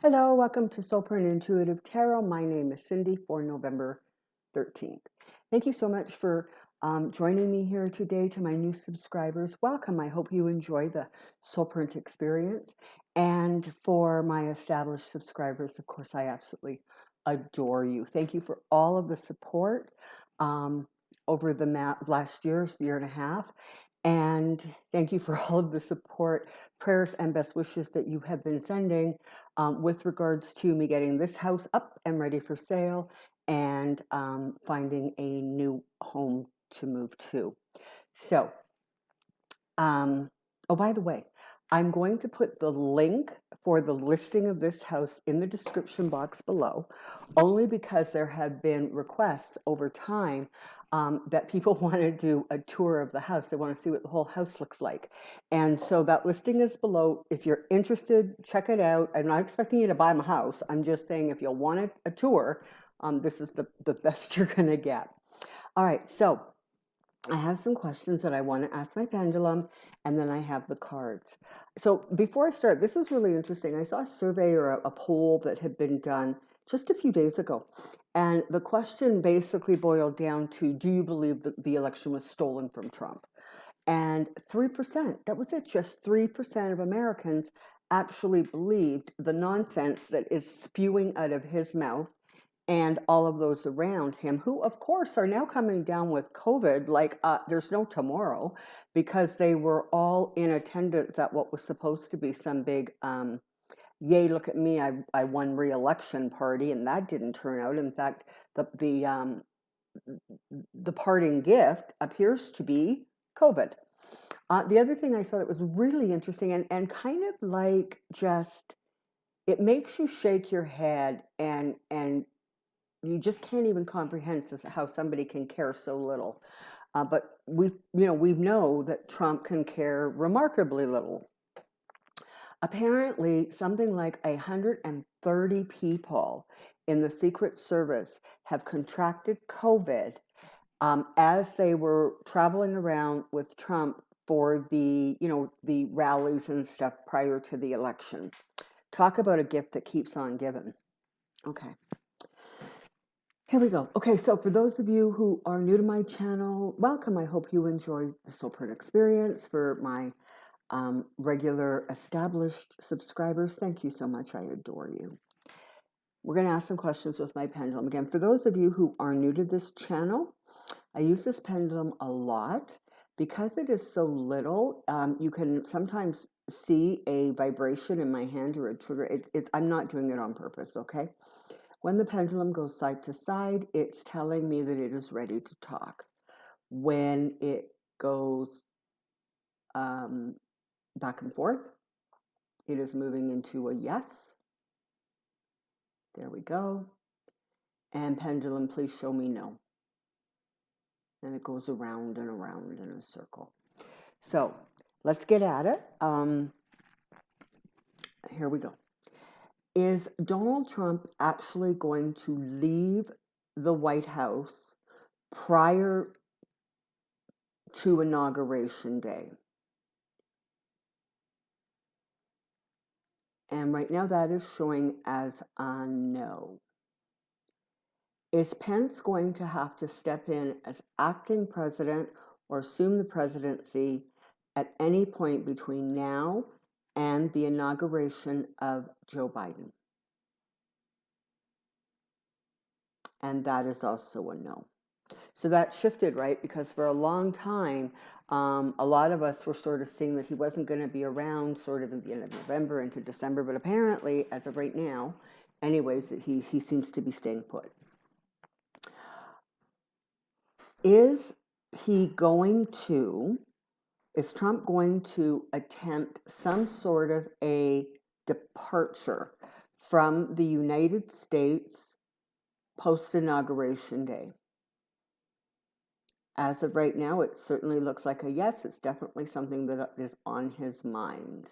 Hello, welcome to Soulprint Intuitive Tarot. My name is Cindy for November 13th. Thank you so much for joining me here today. To my new subscribers, welcome. I hope you enjoy the Soulprint experience. And for my established subscribers, of course, I absolutely adore you. Thank you for all of the support over the last year and a half. And thank you for all of the support, prayers, and best wishes that you have been sending with regards to me getting this house up and ready for sale and finding a new home to move to. So, oh, by the way, I'm going to put the link for the listing of this house in the description box below, only because there have been requests over time that people want to do a tour of the house. They want to see what the whole house looks like. And so that listing is below. If you're interested, check it out. I'm not expecting you to buy my house. I'm just saying if you'll want a tour, this is the best you're going to get. All right, so I have some questions that I want to ask my pendulum, and then I have the cards. So before I start, this is really interesting. I saw a survey or a poll that had been done just a few days ago. And the question basically boiled down to, do you believe that the election was stolen from Trump? And 3%, that was it, just 3% of Americans actually believed the nonsense that is spewing out of his mouth and all of those around him, who, of course, are now coming down with COVID like there's no tomorrow, because they were all in attendance at what was supposed to be some big, yay, look at me, I won re-election party, and that didn't turn out. In fact, the parting gift appears to be COVID. The other thing I saw that was really interesting and kind of like just, it makes you shake your head and you just can't even comprehend how somebody can care so little. But we know that Trump can care remarkably little. Apparently, something like 130 people in the Secret Service have contracted COVID as they were traveling around with Trump for the rallies and stuff prior to the election. Talk about a gift that keeps on giving. Okay. Here we go. Okay, so for those of you who are new to my channel, welcome. I hope you enjoyed the Soulprint experience. For my regular established subscribers, thank you so much. I adore you. We're going to ask some questions with my pendulum. Again, for those of you who are new to this channel, I use this pendulum a lot. Because it is so little, you can sometimes see a vibration in my hand or a trigger. I'm not doing it on purpose, okay? When the pendulum goes side to side, it's telling me that it is ready to talk. When it goes back and forth, it is moving into a yes. There we go. And pendulum, please show me no. And it goes around and around in a circle. So let's get at it. Here we go. Is Donald Trump actually going to leave the White House prior to Inauguration Day? And right now that is showing as a no. Is Pence going to have to step in as acting president or assume the presidency at any point between now and the inauguration of Joe Biden? And that is also a no. So that shifted, right? Because for a long time, a lot of us were sort of seeing that he wasn't going to be around sort of at the end of November into December. But apparently, as of right now, anyways, he seems to be staying put. Is Trump going to attempt some sort of a departure from the United States post-inauguration day? As of right now, it certainly looks like a yes. It's definitely something that is on his mind.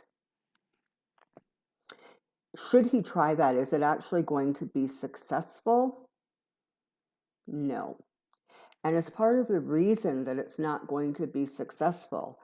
Should he try that? Is it actually going to be successful? No. And as part of the reason that it's not going to be successful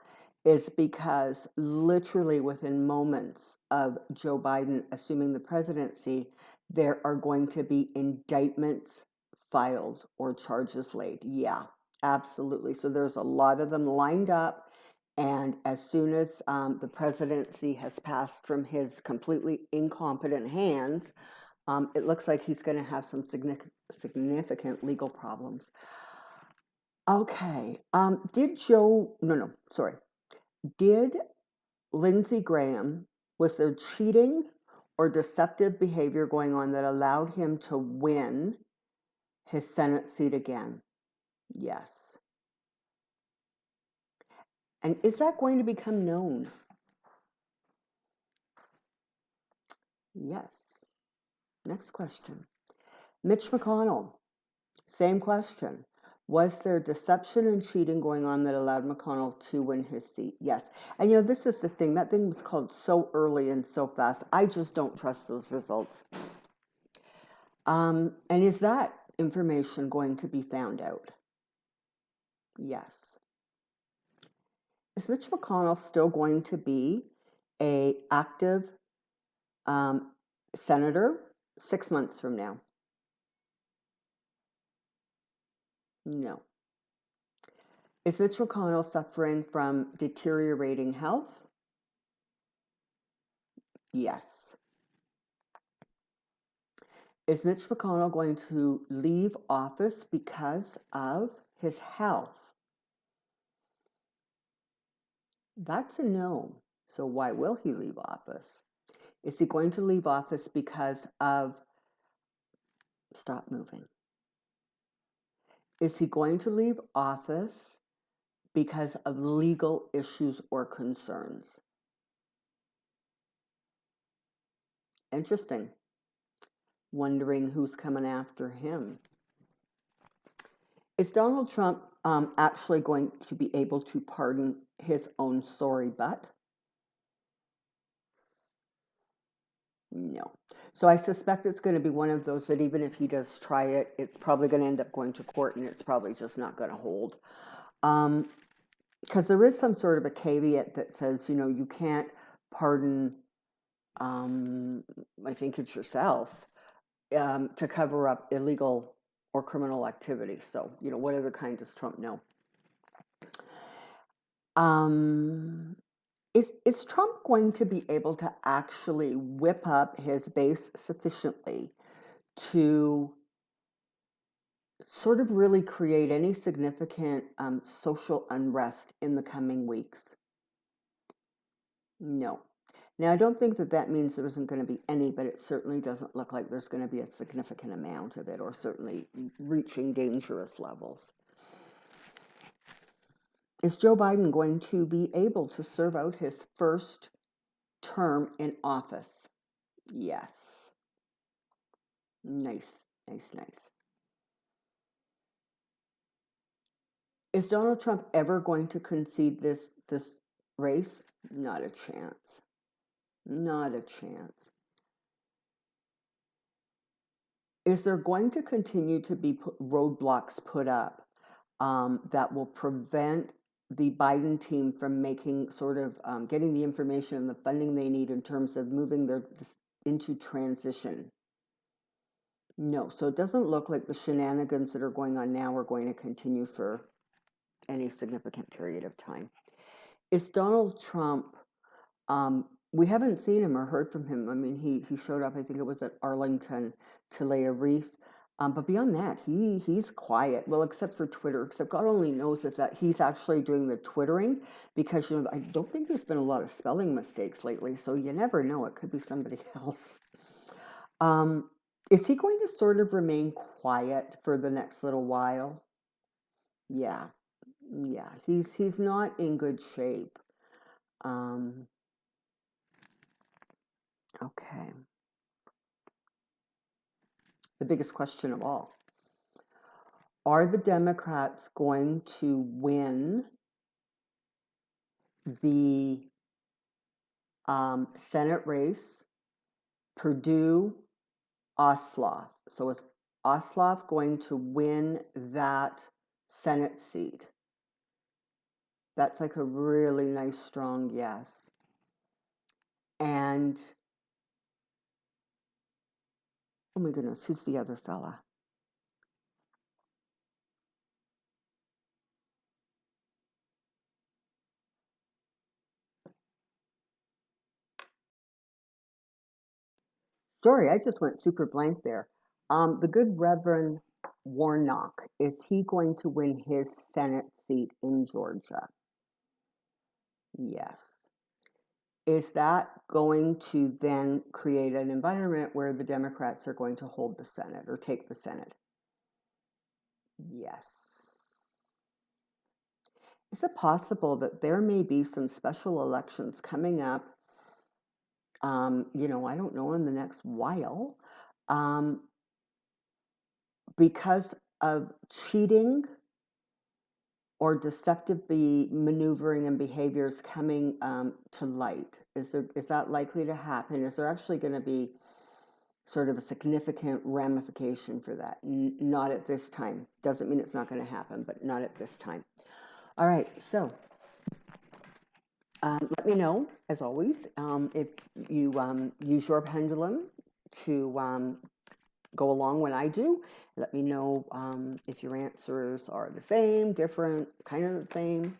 is because literally within moments of Joe Biden assuming the presidency, there are going to be indictments filed or charges laid. Yeah, absolutely. So there's a lot of them lined up. And as soon as the presidency has passed from his completely incompetent hands, it looks like he's going to have some significant legal problems. Okay. Did Lindsey Graham, was there cheating or deceptive behavior going on that allowed him to win his Senate seat again? Yes. And is that going to become known? Yes. Next question. Mitch McConnell, same question. Was there deception and cheating going on that allowed McConnell to win his seat? Yes. And this is the thing. That thing was called so early and so fast. I just don't trust those results. And is that information going to be found out? Yes. Is Mitch McConnell still going to be an active senator 6 months from now? No. Is Mitch McConnell suffering from deteriorating health? Yes. Is Mitch McConnell going to leave office because of his health? That's a no. So why will he leave office? Is he going to leave office because of, stop moving. Is he going to leave office because of legal issues or concerns? Interesting. Wondering who's coming after him. Is Donald Trump actually going to be able to pardon his own sorry butt? No. So I suspect it's going to be one of those that even if he does try it, it's probably going to end up going to court and it's probably just not going to hold. Because there is some sort of a caveat that says, you can't pardon, I think it's yourself, to cover up illegal or criminal activity. So, what other kind does Trump know? Is Trump going to be able to actually whip up his base sufficiently to sort of really create any significant social unrest in the coming weeks? No. Now, I don't think that means there isn't going to be any, but it certainly doesn't look like there's going to be a significant amount of it, or certainly reaching dangerous levels. Is Joe Biden going to be able to serve out his first term in office? Yes. Nice. Is Donald Trump ever going to concede this race? Not a chance. Not a chance. Is there going to continue to be roadblocks put up that will prevent the Biden team from making sort of getting the information and the funding they need in terms of moving into transition? No. So it doesn't look like the shenanigans that are going on now are going to continue for any significant period of time. Is Donald Trump, we haven't seen him or heard from him. I mean, he showed up, I think it was at Arlington to lay a wreath. But beyond that, he's quiet. Well, except for Twitter, except God only knows if that he's actually doing the twittering, because I don't think there's been a lot of spelling mistakes lately, so you never know. It could be somebody else. Is he going to sort of remain quiet for the next little while? Yeah, he's not in good shape. Okay. The biggest question of all. Are the Democrats going to win the Senate race, Purdue, Ossoff? So is Ossoff going to win that Senate seat? That's like a really nice, strong yes. And, oh my goodness, who's the other fella? Sorry, I just went super blank there. The good Reverend Warnock, is he going to win his Senate seat in Georgia? Yes. Is that going to then create an environment where the Democrats are going to hold the Senate or take the Senate? Yes. Is it possible that there may be some special elections coming up, I don't know, in the next while, um, because of cheating or deceptive maneuvering and behaviors coming to light? Is that likely to happen? Is there actually going to be sort of a significant ramification for that? Not at this time. Doesn't mean it's not going to happen, but not at this time. All right, so let me know, as always, if you use your pendulum to go along when I do. Let me know if your answers are the same, different, kind of the same.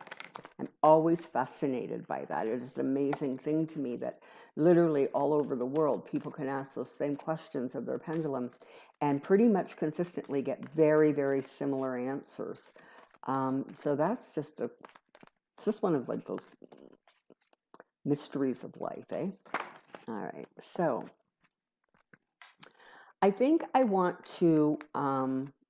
I'm always fascinated by that. It is an amazing thing to me that literally all over the world, people can ask those same questions of their pendulum and pretty much consistently get very, very similar answers. So that's just it's just one of like those mysteries of life, eh? All right, so I think I want to,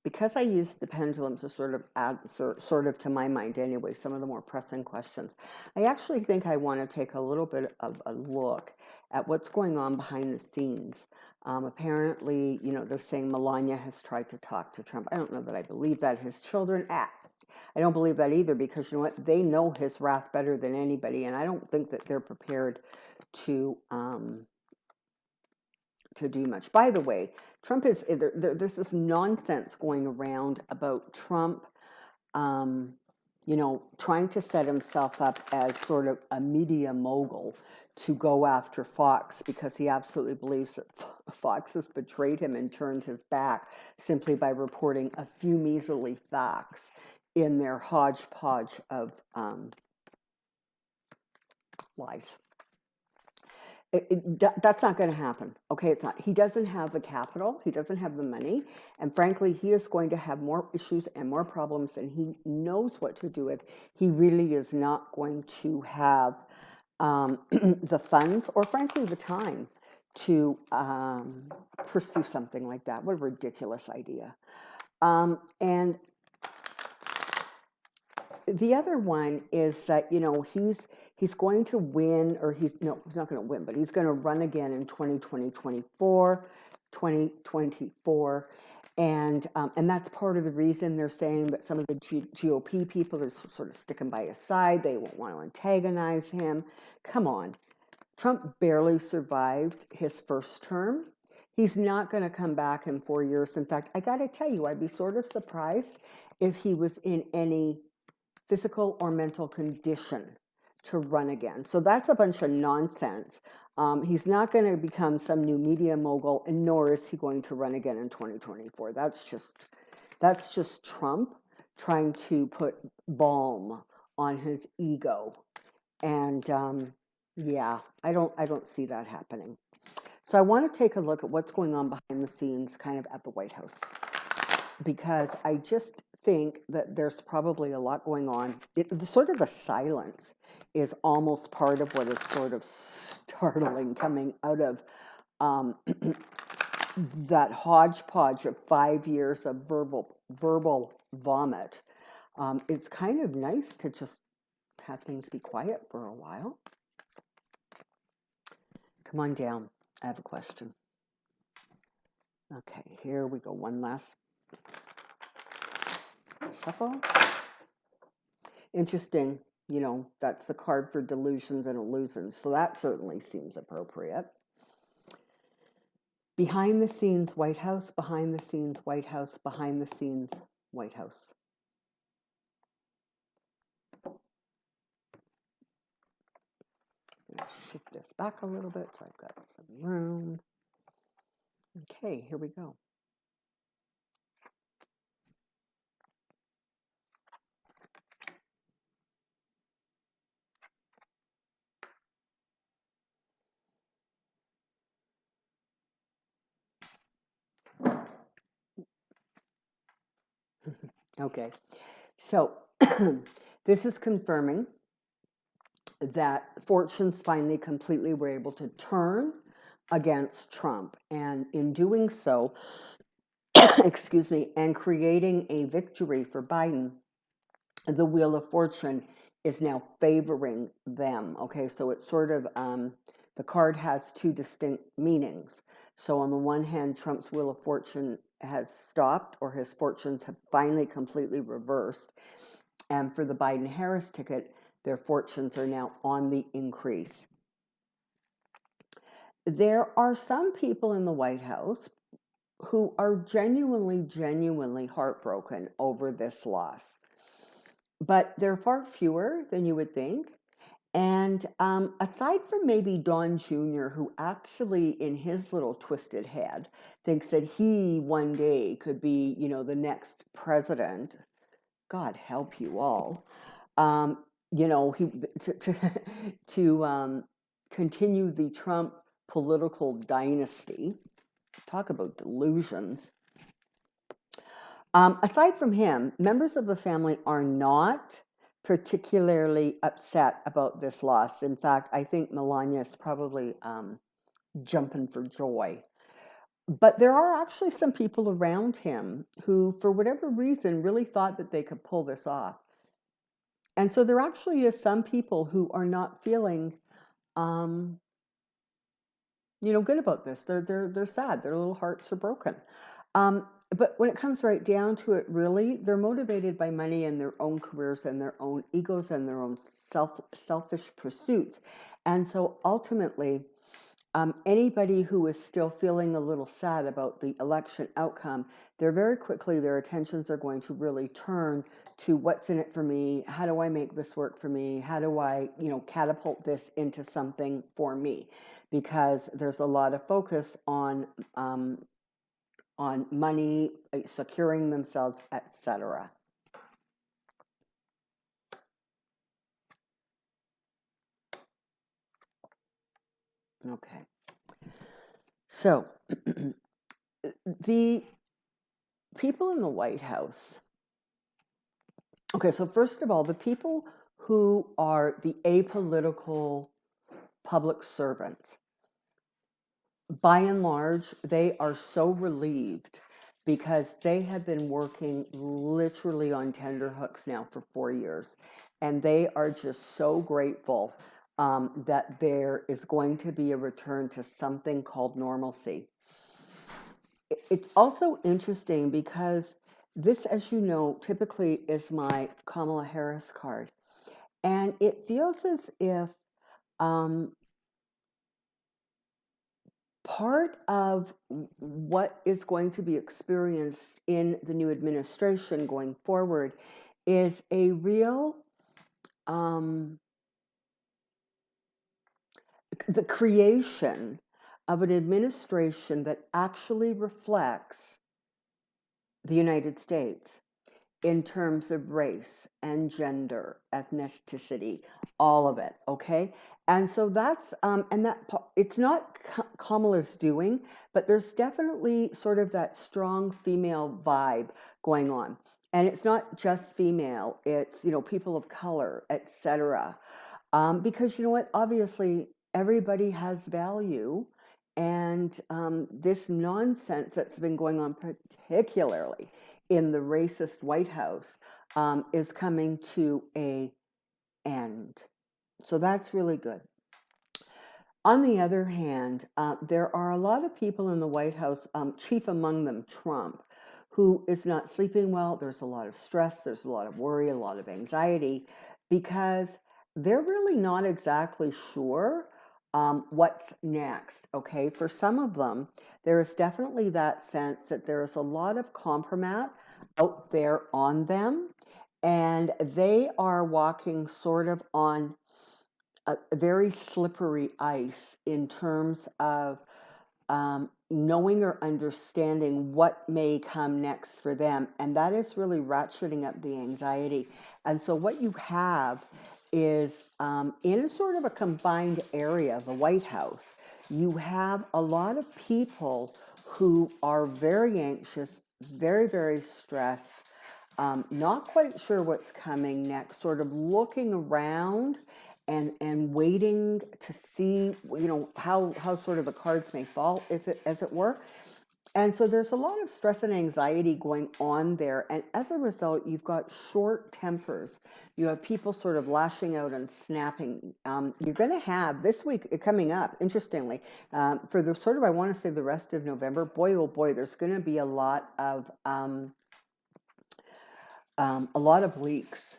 because I use the pendulum to sort of add, sort of to my mind anyway, some of the more pressing questions. I actually think I want to take a little bit of a look at what's going on behind the scenes. Apparently, they're saying Melania has tried to talk to Trump. I don't know that I believe that. His children, I don't believe that either, because you know what? They know his wrath better than anybody, and I don't think that they're prepared to do much. By the way, Trump is there's this nonsense going around about Trump, trying to set himself up as sort of a media mogul to go after Fox because he absolutely believes that Fox has betrayed him and turned his back simply by reporting a few measly facts in their hodgepodge of lies. That's not going to happen. Okay, it's not. He doesn't have the capital. He doesn't have the money. And frankly, he is going to have more issues and more problems than he knows what to do with. He really is not going to have the funds or frankly the time to pursue something like that. What a ridiculous idea. And the other one is that, he's going to win, or he's not going to win, but he's going to run again in 2024. And that's part of the reason they're saying that some of the GOP people are sort of sticking by his side. They won't want to antagonize him. Come on. Trump barely survived his first term. He's not going to come back in 4 years. In fact, I got to tell you, I'd be sort of surprised if he was in any physical or mental condition to run again. So that's a bunch of nonsense. He's not going to become some new media mogul, and nor is he going to run again in 2024. That's just Trump trying to put balm on his ego. And I don't see that happening. So I want to take a look at what's going on behind the scenes kind of at the White House, because I just think that there's probably a lot going on. The sort of the silence is almost part of what is sort of startling coming out of that hodgepodge of 5 years of verbal vomit. It's kind of nice to just have things be quiet for a while. Come on down. I have a question. Okay, here we go. One last shuffle. Interesting. That's the card for delusions and illusions. So that certainly seems appropriate. Behind the scenes, White House, behind the scenes, White House, behind the scenes, White House. going to shift this back a little bit so I've got some room. Okay, here we go. Okay, so this is confirming that fortunes finally completely were able to turn against Trump, and in doing so, excuse me, and creating a victory for Biden, the Wheel of Fortune is now favoring them. Okay, so it's sort of, the card has two distinct meanings. So on the one hand, Trump's Wheel of Fortune has stopped, or his fortunes have finally completely reversed. And for the Biden-Harris ticket, their fortunes are now on the increase. There are some people in the White House who are genuinely heartbroken over this loss. But they're far fewer than you would think. And aside from maybe Don Jr., who actually in his little twisted head thinks that he one day could be, the next president, God help you all, he to continue the Trump political dynasty. Talk about delusions. Aside from him, members of the family are not particularly upset about this loss. In fact, I think Melania is probably jumping for joy. But there are actually some people around him who, for whatever reason, really thought that they could pull this off. And so there actually is some people who are not feeling, good about this. They're sad. Their little hearts are broken. But when it comes right down to it, really, they're motivated by money and their own careers and their own egos and their own selfish pursuits. And so ultimately, anybody who is still feeling a little sad about the election outcome, their attentions are going to really turn to what's in it for me. How do I make this work for me? How do I, catapult this into something for me? Because there's a lot of focus on money, securing themselves, etc. Okay. So, the people in the White House. Okay, so first of all, the people who are the apolitical public servants, by and large, they are so relieved because they have been working literally on tenterhooks now for 4 years. And they are just so grateful that there is going to be a return to something called normalcy. It's also interesting because this, as you know, typically is my Kamala Harris card. And it feels as if part of what is going to be experienced in the new administration going forward is a real, the creation of an administration that actually reflects the United States in terms of race and gender, ethnicity, all of it, okay? And so that's, it's not Kamala's doing, but there's definitely sort of that strong female vibe going on. And it's not just female, it's, people of color, etc. Because you know what, obviously everybody has value. And this nonsense that's been going on, particularly in the racist White House, is coming to an end. So that's really good. On the other hand, there are a lot of people in the White House, chief among them Trump, who is not sleeping well. There's a lot of stress, there's a lot of worry, a lot of anxiety, because they're really not exactly sure what's next, okay? For some of them, there is definitely that sense that there is a lot of compromise out there on them, and they are walking sort of on a very slippery ice in terms of knowing or understanding what may come next for them. And that is really ratcheting up the anxiety. And so what you have is in sort of a combined area, the White House, you have a lot of people who are very anxious, very, very stressed, not quite sure what's coming next, sort of looking around and waiting to see, how sort of the cards may fall, as it were. And so there's a lot of stress and anxiety going on there. And as a result, you've got short tempers. You have people sort of lashing out and snapping. You're going to have this week coming up, interestingly, for the sort of, I want to say the rest of November, boy, oh boy, there's going to be a lot of leaks,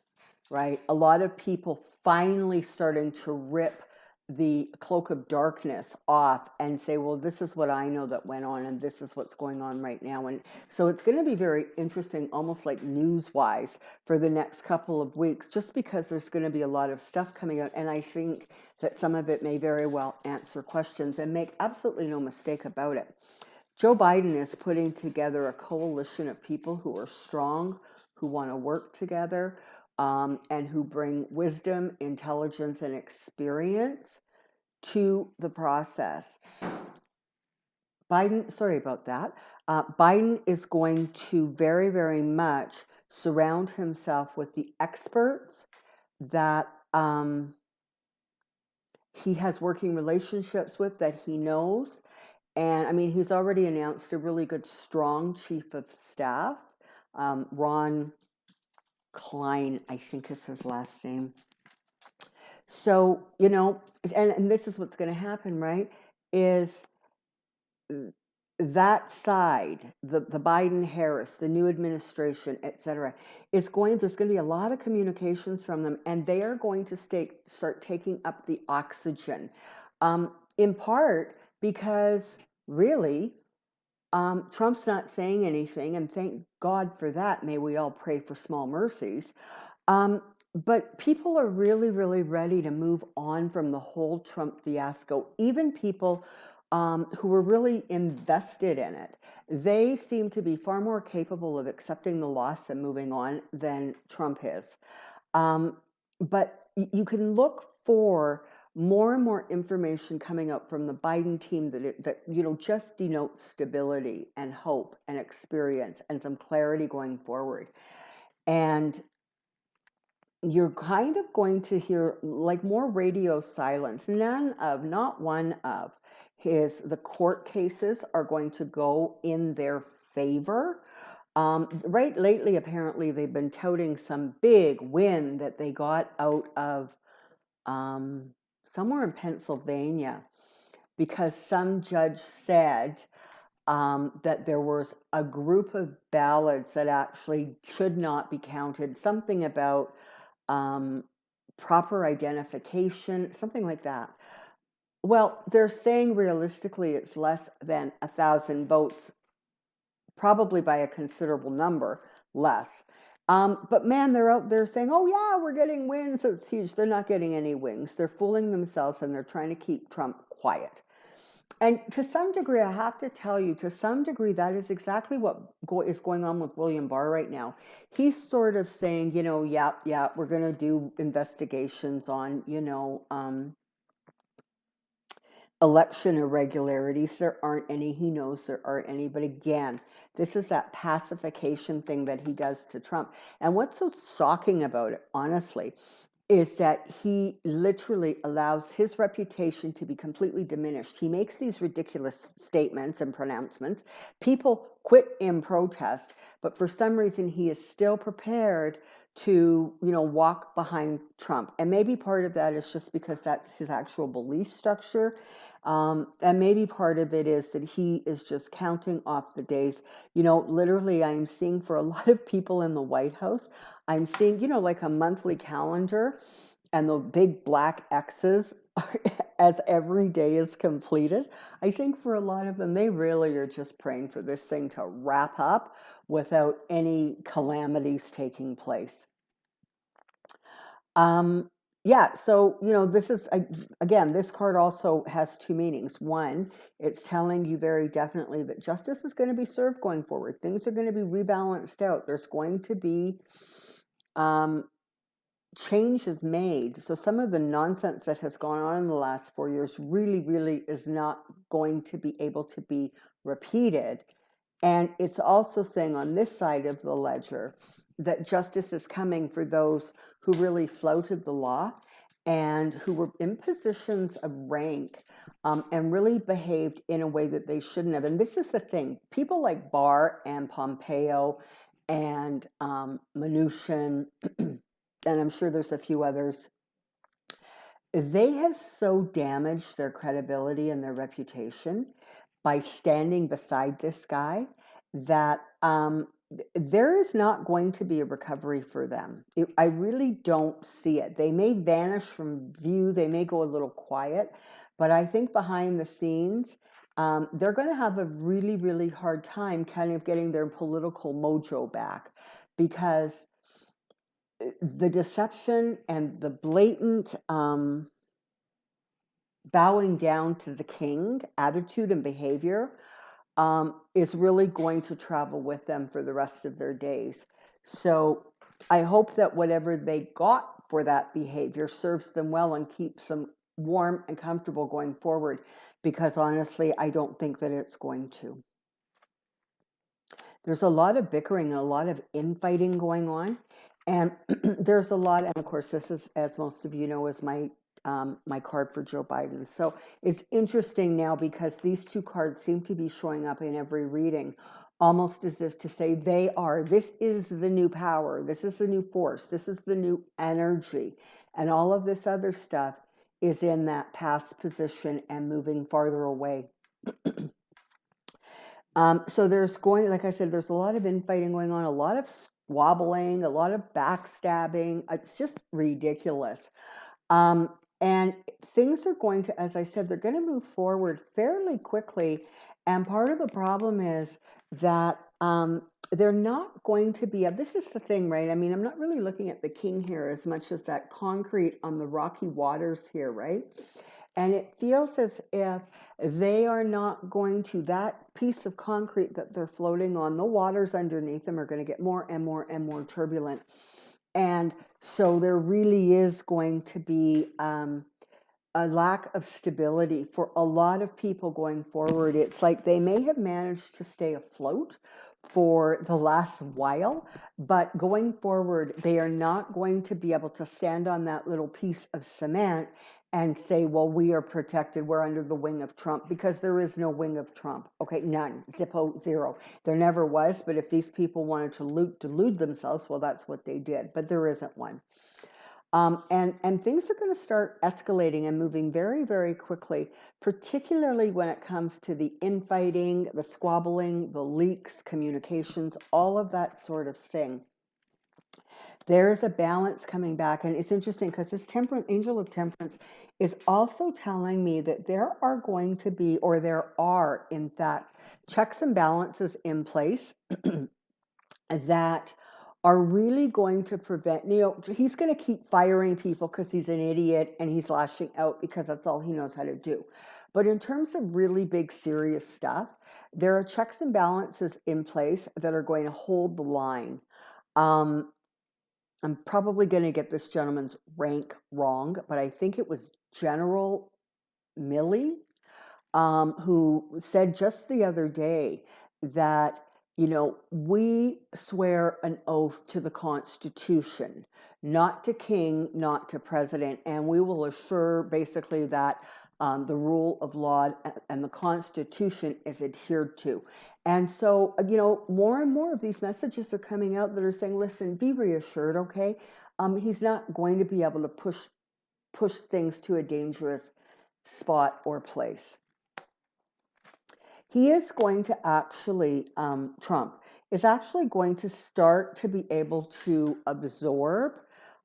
right? A lot of people finally starting to rip the cloak of darkness off and say, well, this is what I know that went on, and this is what's going on right now. And so it's going to be very interesting, almost like news-wise, for the next couple of weeks, just because there's going to be a lot of stuff coming out. And I think that some of it may very well answer questions, and make absolutely no mistake about it. Joe Biden is putting together a coalition of people who are strong, who want to work together, and who bring wisdom, intelligence, and experience to the process. Biden, sorry about that. Biden is going to very, very much surround himself with the experts that he has working relationships with, that he knows. And I mean, he's already announced a really good, strong chief of staff, Ron Klein, I think is his last name. So, and this is what's going to happen, right? Is that side, the Biden-Harris, the new administration, et cetera, there's going to be a lot of communications from them, and they are going to start taking up the oxygen, in part because really, Trump's not saying anything, and thank God for that. May we all pray for small mercies. But people are really, really ready to move on from the whole Trump fiasco. Even people who were really invested in it, they seem to be far more capable of accepting the loss and moving on than Trump is. But you can look for more and more information coming out from the Biden team that just denotes stability and hope and experience and some clarity going forward. And you're kind of going to hear like more radio silence. Not one of the court cases are going to go in their favor. Right lately, apparently, they've been touting some big win that they got out of somewhere in Pennsylvania, because some judge said that there was a group of ballots that actually should not be counted, something about proper identification, something like that. Well, they're saying realistically it's less than 1,000 votes, probably by a considerable number less. But man, they're out there saying, oh yeah, we're getting wins. It's huge. They're not getting any wins. They're fooling themselves, and they're trying to keep Trump quiet. And to some degree, I have to tell you, that is exactly what is going on with William Barr right now. He's sort of saying, yeah, we're going to do investigations on, election irregularities. There aren't any. He knows there aren't any. But again, this is that pacification thing that he does to Trump. And what's so shocking about it, honestly, is that he literally allows his reputation to be completely diminished. He makes these ridiculous statements and pronouncements. People quit in protest, but for some reason he is still prepared to, walk behind Trump. And maybe part of that is just because that's his actual belief structure. And maybe part of it is that he is just counting off the days. Literally, I'm seeing for a lot of people in the White House, I'm seeing, like a monthly calendar and the big black X's as every day is completed. I think for a lot of them, they really are just praying for this thing to wrap up without any calamities taking place. Yeah, so, this is, again, this card also has two meanings. One, it's telling you very definitely that justice is going to be served going forward. Things are going to be rebalanced out. There's going to be changes made. So some of the nonsense that has gone on in the last 4 years really, really is not going to be able to be repeated. And it's also saying on this side of the ledger that justice is coming for those who really flouted the law and who were in positions of rank, and really behaved in a way that they shouldn't have. And this is the thing. People like Barr and Pompeo and Mnuchin, and I'm sure there's a few others, they have so damaged their credibility and their reputation by standing beside this guy that there is not going to be a recovery for them. I really don't see it. They may vanish from view, they may go a little quiet, but I think behind the scenes, they're going to have a really, really hard time kind of getting their political mojo back, because the deception and the blatant bowing down to the king attitude and behavior is really going to travel with them for the rest of their days. So I hope that whatever they got for that behavior serves them well and keeps them warm and comfortable going forward, because honestly, I don't think that it's going to. There's a lot of bickering and a lot of infighting going on. And there's a lot, and of course, this is, as most of you know, is my card for Joe Biden. So it's interesting now because these two cards seem to be showing up in every reading, almost as if to say this is the new power, this is the new force, this is the new energy, and all of this other stuff is in that past position and moving farther away. So there's like I said, there's a lot of infighting going on, a lot of squabbling, a lot of backstabbing. It's just ridiculous. And things are going to, as I said, they're going to move forward fairly quickly. And part of the problem is that they're not going to be, this is the thing, right? I mean, I'm not really looking at the king here as much as that concrete on the rocky waters here, right? And it feels as if they are not going to, that piece of concrete that they're floating on, the waters underneath them are going to get more and more and more turbulent. And so there really is going to be a lack of stability for a lot of people going forward. It's like they may have managed to stay afloat for the last while, but going forward, they are not going to be able to stand on that little piece of cement and say, well, we are protected, we're under the wing of Trump, because there is no wing of Trump. Okay, none, zippo, zero. There never was, but if these people wanted to delude themselves, well, that's what they did, but there isn't one. And things are going to start escalating and moving very, very quickly, particularly when it comes to the infighting, the squabbling, the leaks, communications, all of that sort of thing. There's a balance coming back, and it's interesting because this angel of temperance is also telling me that there are going to be, or there are, in fact, checks and balances in place that are really going to prevent, he's going to keep firing people because he's an idiot and he's lashing out because that's all he knows how to do. But in terms of really big, serious stuff, there are checks and balances in place that are going to hold the line. I'm probably going to get this gentleman's rank wrong, but I think it was General Milley, who said just the other day that, we swear an oath to the Constitution, not to king, not to president, and we will assure basically that the rule of law and the Constitution is adhered to. And so, more and more of these messages are coming out that are saying, listen, be reassured, okay? He's not going to be able to push things to a dangerous spot or place. He is going to actually, Trump is actually going to start to be able to absorb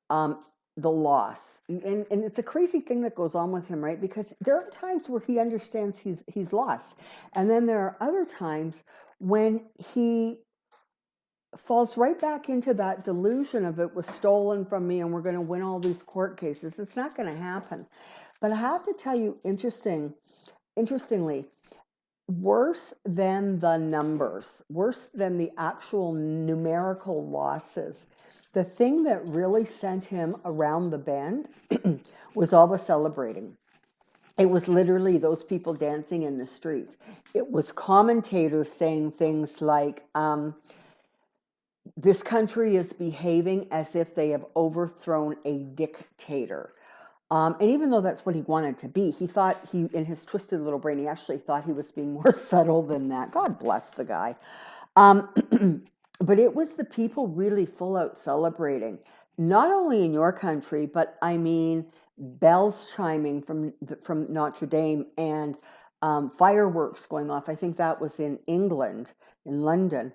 the loss. And it's a crazy thing that goes on with him, right? Because there are times where he understands he's lost. And then there are other times when he falls right back into that delusion of it was stolen from me and we're going to win all these court cases. It's not going to happen. But I have to tell you, interestingly, worse than the numbers, worse than the actual numerical losses, the thing that really sent him around the bend was all the celebrating. It was literally those people dancing in the streets. It was commentators saying things like, this country is behaving as if they have overthrown a dictator. And even though that's what he wanted to be, he thought in his twisted little brain, he actually thought he was being more subtle than that. God bless the guy. But it was the people really full out celebrating, not only in your country, but I mean, bells chiming from Notre Dame and fireworks going off. I think that was in England, in London.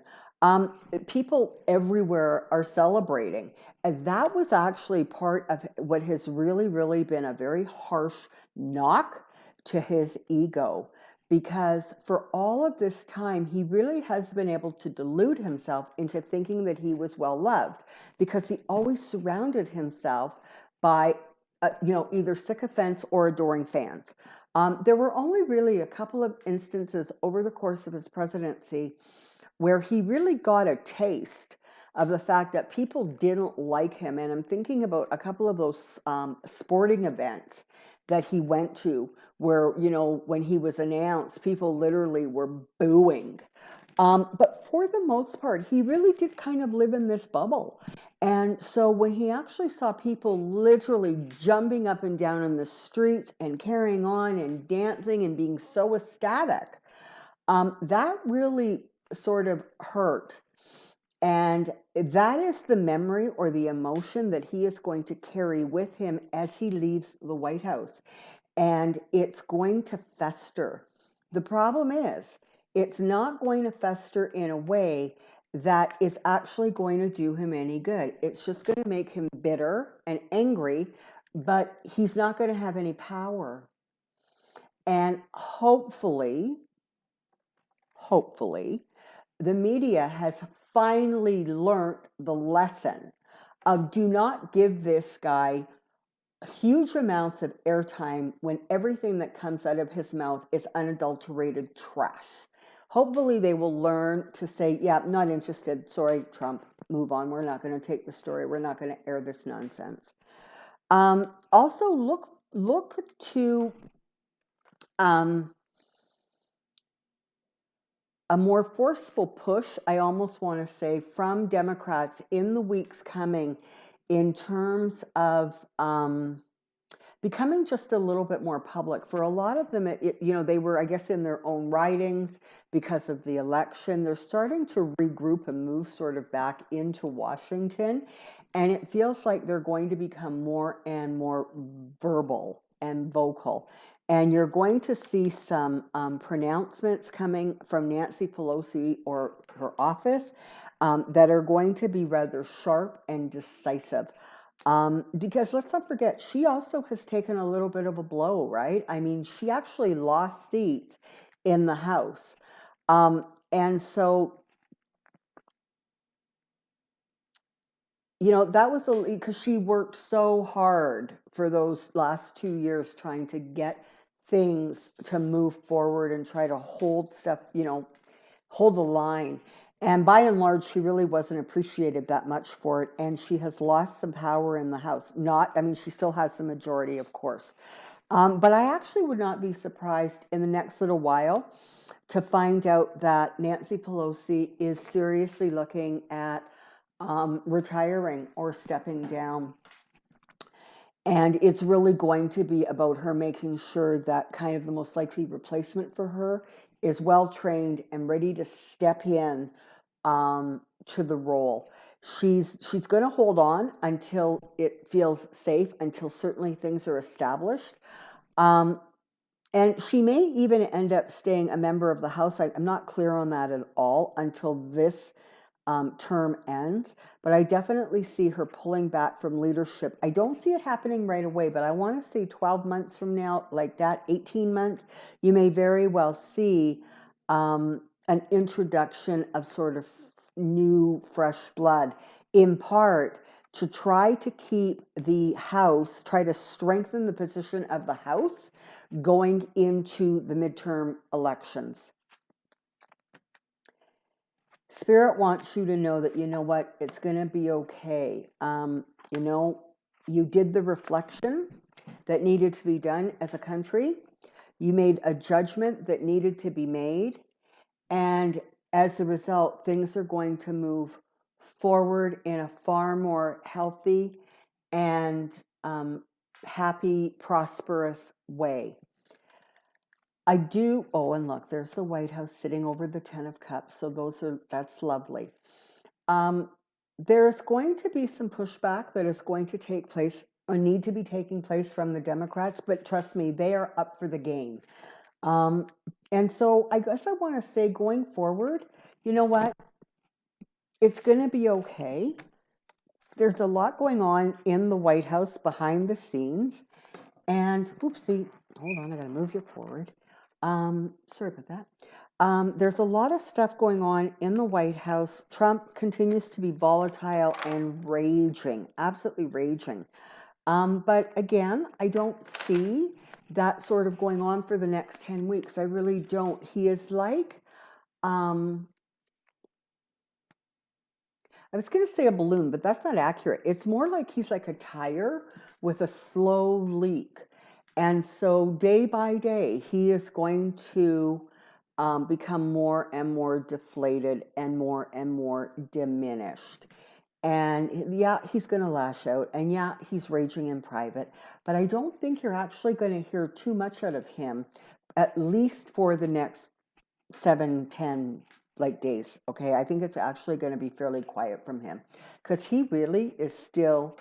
People everywhere are celebrating. And that was actually part of what has really, really been a very harsh knock to his ego. Because for all of this time, he really has been able to delude himself into thinking that he was well loved, because he always surrounded himself by, either sycophants or adoring fans. There were only really a couple of instances over the course of his presidency where he really got a taste of the fact that people didn't like him. And I'm thinking about a couple of those sporting events that he went to where, when he was announced, people literally were booing. But for the most part, he really did kind of live in this bubble. And so when he actually saw people literally jumping up and down in the streets and carrying on and dancing and being so ecstatic, that really sort of hurt. And that is the memory or the emotion that he is going to carry with him as he leaves the White House. And it's going to fester. The problem is, it's not going to fester in a way that is actually going to do him any good. It's just going to make him bitter and angry, but he's not going to have any power. And hopefully, the media has finally learned the lesson of do not give this guy huge amounts of airtime when everything that comes out of his mouth is unadulterated trash. Hopefully they will learn to say, yeah, not interested. Sorry, Trump, move on. We're not going to take the story. We're not going to air this nonsense. Also, look to a more forceful push, I almost want to say, from Democrats in the weeks coming in terms of becoming just a little bit more public. For a lot of them, they were, I guess, in their own writings because of the election. They're starting to regroup and move sort of back into Washington. And it feels like they're going to become more and more verbal and vocal. And you're going to see some pronouncements coming from Nancy Pelosi or her office that are going to be rather sharp and decisive. Because let's not forget, she also has taken a little bit of a blow, right? I mean, she actually lost seats in the House. And so, that was because she worked so hard for those last 2 years trying to get things to move forward and try to hold stuff, hold the line. And by and large, she really wasn't appreciated that much for it. And she has lost some power in the House. She still has the majority, of course. But I actually would not be surprised in the next little while to find out that Nancy Pelosi is seriously looking at retiring or stepping down. And it's really going to be about her making sure that kind of the most likely replacement for her is well trained and ready to step in to the role. She's going to hold on until it feels safe, until certainly things are established. And she may even end up staying a member of the House. I'm not clear on that at all until this term ends, but I definitely see her pulling back from leadership. I don't see it happening right away, but I want to see 12 months from now, like that, 18 months, you may very well see an introduction of sort of new, fresh blood, in part to try to keep the house, try to strengthen the position of the house going into the midterm elections. Spirit wants you to know that, you know what, it's going to be okay. You know, you did the reflection that needed to be done as a country. You made a judgment that needed to be made. And as a result, things are going to move forward in a far more healthy and happy, prosperous way. I do, oh, and look, there's the White House sitting over the 10 of Cups. So that's lovely. There's going to be some pushback that is going to take place or need to be taking place from the Democrats, but trust me, they are up for the game. And so I guess I want to say going forward, you know what? It's going to be okay. There's a lot going on in the White House behind the scenes. And, oopsie, hold on, I got to move you forward. Sorry about that. There's a lot of stuff going on in the White House. Trump continues to be volatile and raging, absolutely raging. But again, I don't see that sort of going on for the next 10 weeks. I really don't. He is like, I was going to say a balloon, but that's not accurate. It's more like he's like a tire with a slow leak. And so day by day, he is going to become more and more deflated and more diminished. And yeah, he's going to lash out. And yeah, he's raging in private. But I don't think you're actually going to hear too much out of him, at least for the next 7-10 days. Okay, I think it's actually going to be fairly quiet from him because he really is still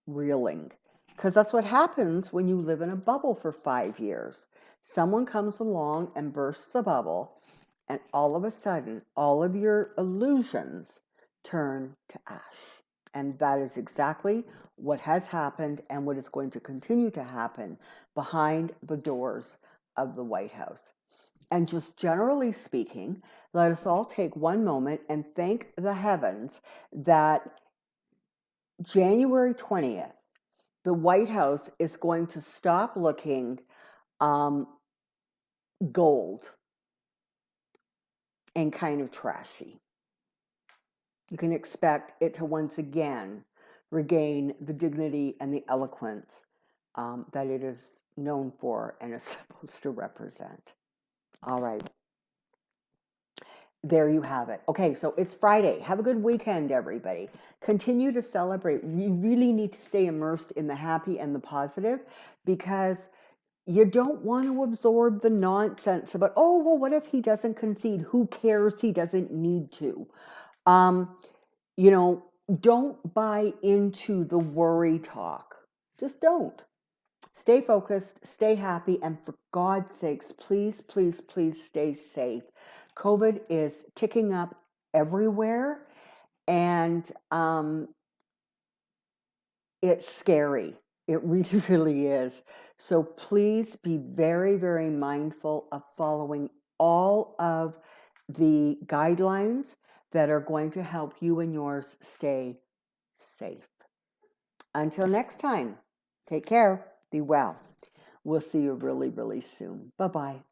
reeling, because that's what happens when you live in a bubble for 5 years. Someone comes along and bursts the bubble, and all of a sudden all of your illusions turn to ash. And that is exactly what has happened and what is going to continue to happen behind the doors of the White House. And just generally speaking, let us all take one moment and thank the heavens that January 20th, the White House is going to stop looking gold and kind of trashy. You can expect it to once again regain the dignity and the eloquence that it is known for and is supposed to represent. All right. There you have it. Okay, so it's Friday. Have a good weekend, everybody. Continue to celebrate. You really need to stay immersed in the happy and the positive, because you don't want to absorb the nonsense about, oh, well, what if he doesn't concede? Who cares? He doesn't need to. Don't buy into the worry talk. Just don't. Stay focused, stay happy, and for God's sakes, please, please, please stay safe. COVID is ticking up everywhere, and it's scary. It really, really is. So please be very, very mindful of following all of the guidelines that are going to help you and yours stay safe. Until next time, take care, be well. We'll see you really, really soon. Bye-bye.